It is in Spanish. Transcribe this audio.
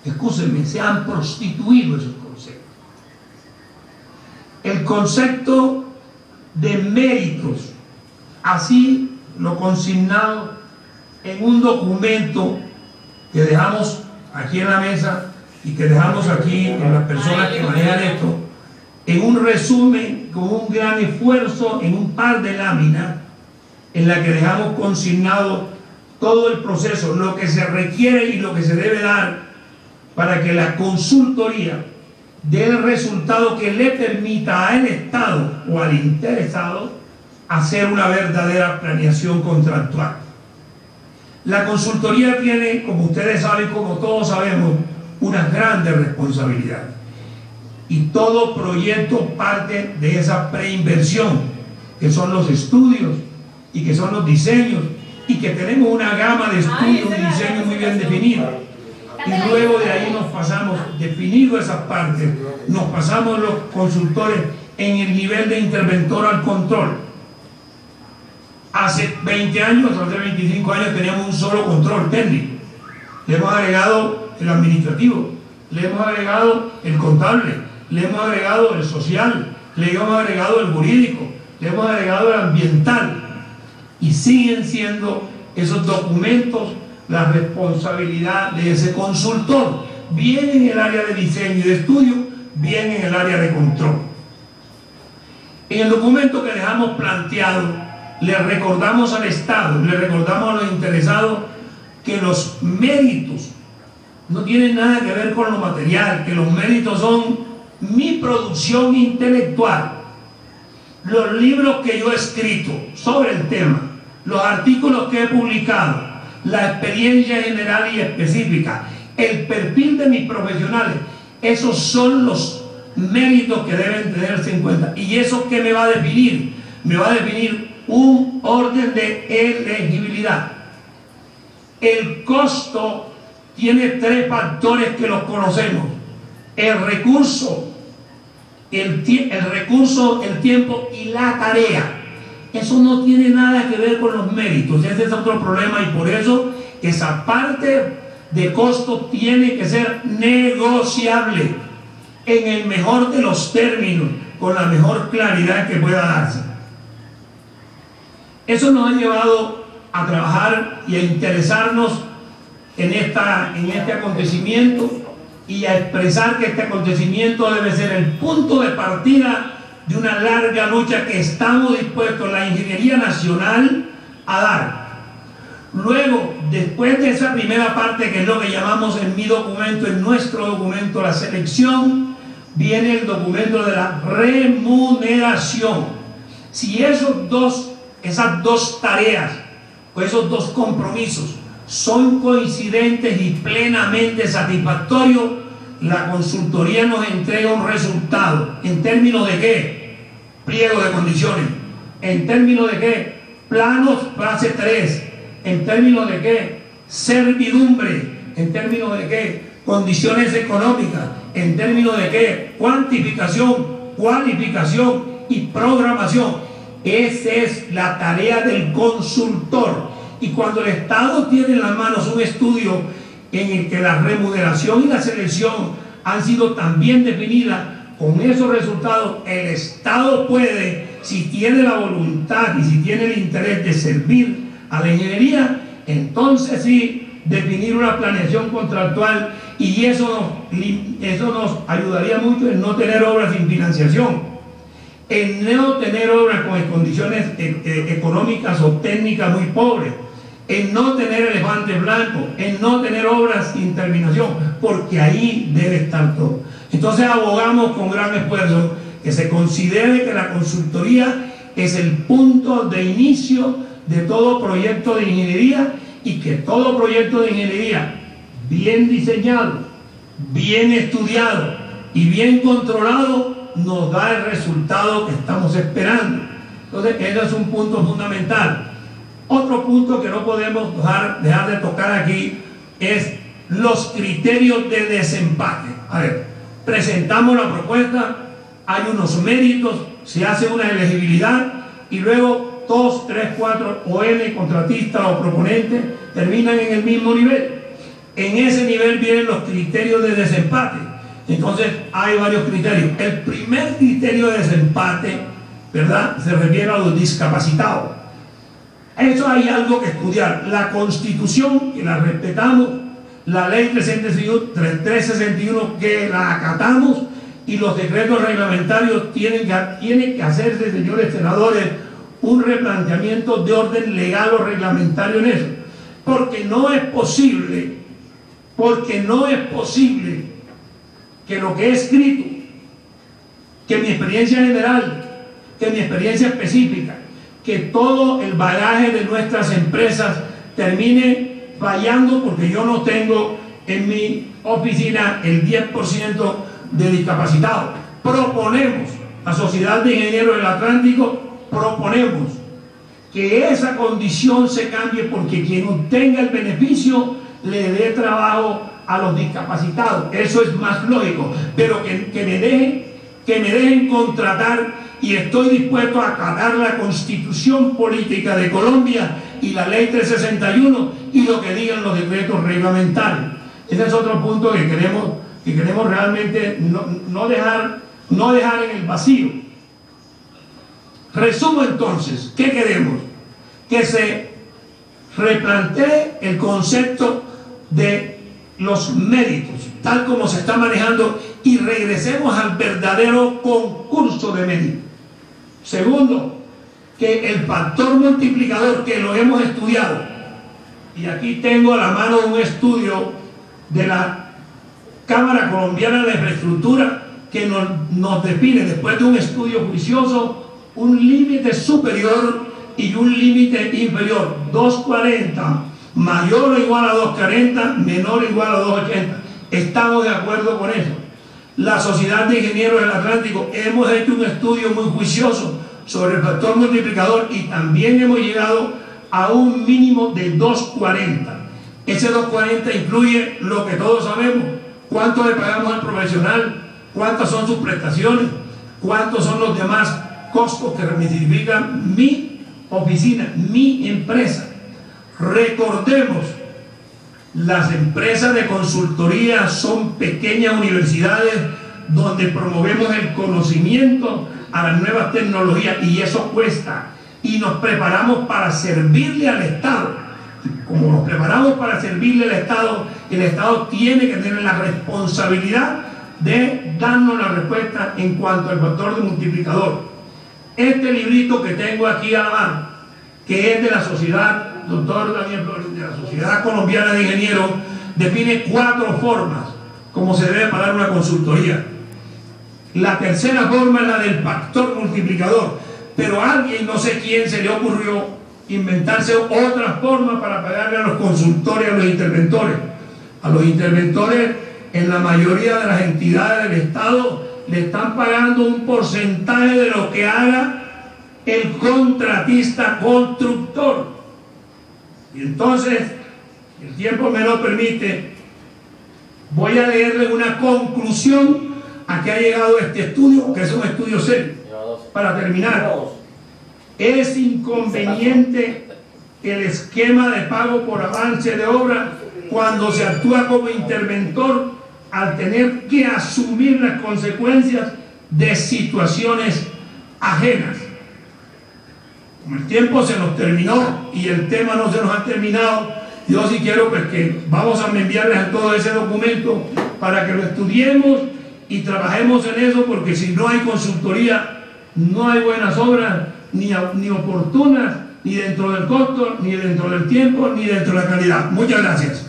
Escúchenme, se han prostituido esos conceptos. El concepto de méritos, así lo consignado en un documento que dejamos aquí en la mesa y que dejamos aquí en las personas que manejan esto, en un resumen con un gran esfuerzo en un par de láminas en la que dejamos consignado todo el proceso, lo que se requiere y lo que se debe dar para que la consultoría dé el resultado que le permita al Estado o al interesado hacer una verdadera planeación contractual. La consultoría tiene, como ustedes saben, como todos sabemos, unas grandes responsabilidades. Y todo proyecto parte de esa preinversión, que son los estudios y que son los diseños, y que tenemos una gama de estudios y diseños muy bien definidos. Y luego de ahí nos pasamos, definido esas partes, nos pasamos los consultores en el nivel de interventor al control. Hace 20 años, hace 25 años teníamos un solo control técnico. Le hemos agregado el administrativo, le hemos agregado el contable, le hemos agregado el social, le hemos agregado el jurídico, le hemos agregado el ambiental. Y siguen siendo esos documentos la responsabilidad de ese consultor, bien en el área de diseño y de estudio, bien en el área de control. En el documento que dejamos planteado, le recordamos al Estado, le recordamos a los interesados que los méritos no tienen nada que ver con lo material, que los méritos son mi producción intelectual, los libros que yo he escrito sobre el tema, los artículos que he publicado, la experiencia general y específica, el perfil de mis profesionales. Esos son los méritos que deben tenerse en cuenta. ¿Y eso qué me va a definir? Me va a definir un orden de elegibilidad. El costo tiene tres factores que los conocemos: el recurso, el tiempo y la tarea. Eso no tiene nada que ver con los méritos. Ese es otro problema, y por eso esa parte de costo tiene que ser negociable en el mejor de los términos, con la mejor claridad que pueda darse. Eso nos ha llevado a trabajar y a interesarnos en este acontecimiento y a expresar que este acontecimiento debe ser el punto de partida de una larga lucha que estamos dispuestos, la Ingeniería Nacional, a dar. Luego, después de esa primera parte, que es lo que llamamos en mi documento, en nuestro documento, la selección, viene el documento de la remuneración. Si esas dos tareas o esos dos compromisos son coincidentes y plenamente satisfactorios, la consultoría nos entrega un resultado. ¿En términos de qué? Pliego de condiciones. ¿En términos de qué? Planos fase 3. ¿En términos de qué? Servidumbre. ¿En términos de qué? Condiciones económicas. ¿En términos de qué? Cuantificación, cualificación y programación. Esa es la tarea del consultor. Y cuando el Estado tiene en las manos un estudio en el que la remuneración y la selección han sido también definidas, con esos resultados el Estado puede, si tiene la voluntad y si tiene el interés de servir a la ingeniería, entonces sí definir una planeación contractual, y eso nos ayudaría mucho en no tener obras sin financiación, en no tener obras con condiciones económicas o técnicas muy pobres, en no tener elefantes blancos, en no tener obras sin terminación, porque ahí debe estar todo. Entonces abogamos con gran esfuerzo que se considere que la consultoría es el punto de inicio de todo proyecto de ingeniería, y que todo proyecto de ingeniería bien diseñado, bien estudiado y bien controlado nos da el resultado que estamos esperando. Entonces ese es un punto fundamental. Otro punto que no podemos dejar de tocar aquí es los criterios de desempate. A ver, presentamos la propuesta, hay unos méritos, se hace una elegibilidad, y luego 2, 3, 4 o N contratistas o proponentes terminan en el mismo nivel. En ese nivel vienen los criterios de desempate. Entonces hay varios criterios. El primer criterio de desempate, ¿verdad?, se refiere a los discapacitados. Eso hay algo que estudiar. La Constitución, que la respetamos, la Ley 361 que la acatamos, y los decretos reglamentarios tienen que hacerse, señores senadores, un replanteamiento de orden legal o reglamentario en eso. Porque no es posible que lo que he escrito, que mi experiencia general, que mi experiencia específica, que todo el bagaje de nuestras empresas termine fallando porque yo no tengo en mi oficina el 10% de discapacitados. Proponemos, la Sociedad de Ingenieros del Atlántico, proponemos que esa condición se cambie porque quien obtenga el beneficio le dé trabajo a los discapacitados. Eso es más lógico, pero que me dejen contratar, y estoy dispuesto a acatar la Constitución Política de Colombia y la Ley 361 y lo que digan los decretos reglamentarios. Ese es otro punto que queremos realmente no dejar en el vacío. Resumo entonces, ¿qué queremos? Que se replantee el concepto de los méritos, tal como se está manejando, y regresemos al verdadero concurso de méritos. Segundo, que el factor multiplicador, que lo hemos estudiado, y aquí tengo a la mano un estudio de la Cámara Colombiana de Infraestructura que nos define, después de un estudio juicioso, un límite superior y un límite inferior. 240 mayor o igual a 240, menor o igual a 280. Estamos de acuerdo con eso. La Sociedad de Ingenieros del Atlántico hemos hecho un estudio muy juicioso sobre el factor multiplicador y también hemos llegado a un mínimo de 240. Ese 240 incluye lo que todos sabemos: cuánto le pagamos al profesional, cuántas son sus prestaciones, cuántos son los demás costos que me significan mi oficina, mi empresa. Recordemos, las empresas de consultoría son pequeñas universidades donde promovemos el conocimiento a las nuevas tecnologías, y eso cuesta, y nos preparamos para servirle al Estado. Como nos preparamos para servirle al Estado, el Estado tiene que tener la responsabilidad de darnos la respuesta en cuanto al factor de multiplicador. Este librito que tengo aquí a la mano, que es de la sociedad, doctor Daniel Flores, de la Sociedad Colombiana de Ingenieros, define 4 formas como se debe pagar una consultoría. La tercera forma es la del factor multiplicador, pero a alguien, no sé quién, se le ocurrió inventarse otra forma para pagarle a los consultores, a los interventores. A los interventores, en la mayoría de las entidades del Estado, le están pagando un porcentaje de lo que haga el contratista constructor. Y entonces, el tiempo me lo permite, voy a leerles una conclusión a que ha llegado este estudio, que es un estudio serio. Para terminar, es inconveniente el esquema de pago por avance de obra cuando se actúa como interventor al tener que asumir las consecuencias de situaciones ajenas. Como el tiempo se nos terminó y el tema no se nos ha terminado, yo sí quiero pues que vamos a enviarles todo ese documento para que lo estudiemos y trabajemos en eso, porque si no hay consultoría, no hay buenas obras, ni oportunas, ni dentro del costo, ni dentro del tiempo, ni dentro de la calidad. Muchas gracias.